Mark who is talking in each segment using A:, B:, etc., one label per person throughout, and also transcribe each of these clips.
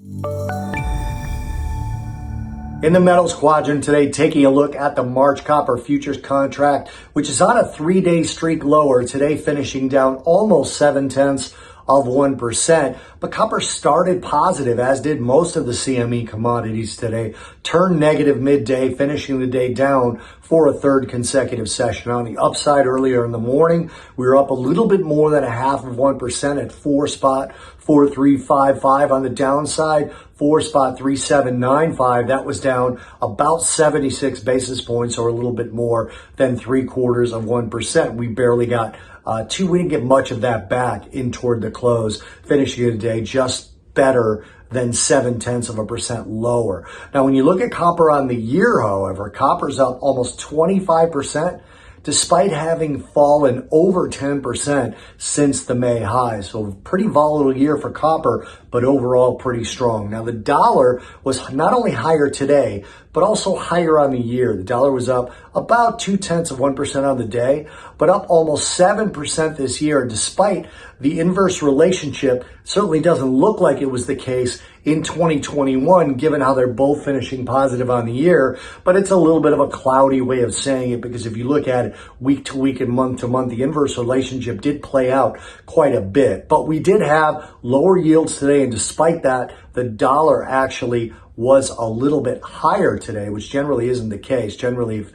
A: In the metals quadrant today, taking a look at the March copper futures contract, which is on a 3-day streak lower today, finishing down almost 0.7%. But copper started positive, as did most of the CME commodities today, turned negative midday, finishing the day down for a third consecutive session. On the upside earlier in the morning, we were up a little bit more than 0.5% at 4.4355. On the downside, 4.3795. That was down about 76 basis points, or a little bit more than 0.75%. We barely got we didn't get much of that back in toward the close, finishing today just better than 0.7% lower. Now, when you look at copper on the year, however, copper's up almost 25%, despite having fallen over 10% since the May high. So pretty volatile year for copper, but overall pretty strong. Now, the dollar was not only higher today, but also higher on the year. The dollar was up about 0.2% on the day, but up almost 7% this year, despite the inverse relationship. Certainly doesn't look like it was the case in 2021, given how they're both finishing positive on the year. But it's a little bit of a cloudy way of saying it, because if you look at it week to week and month to month, the inverse relationship did play out quite a bit. But we did have lower yields today, and despite that, the dollar actually was a little bit higher today, which generally isn't the case. Generally, if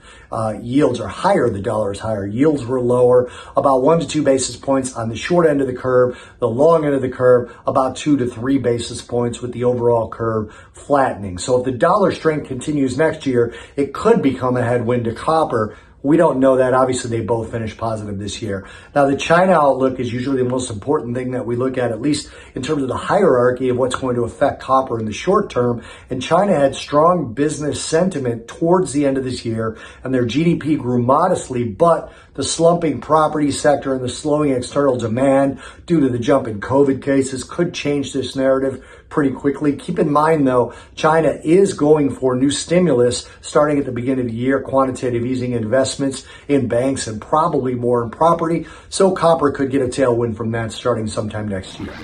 A: yields are higher, the dollar is higher. Yields were lower, about 1 to 2 basis points on the short end of the curve. The long end of the curve, about 2 to 3 basis points, with the overall curve flattening. So if the dollar strength continues next year, it could become a headwind to copper. We don't know that. Obviously, they both finished positive this year. Now, the China outlook is usually the most important thing that we look at least in terms of the hierarchy of what's going to affect copper in the short term. And China had strong business sentiment towards the end of this year, and their GDP grew modestly, but the slumping property sector and the slowing external demand due to the jump in COVID cases could change this narrative pretty quickly. Keep in mind, though, China is going for new stimulus starting at the beginning of the year, quantitative easing, investments in banks, and probably more in property. So copper could get a tailwind from that starting sometime next year.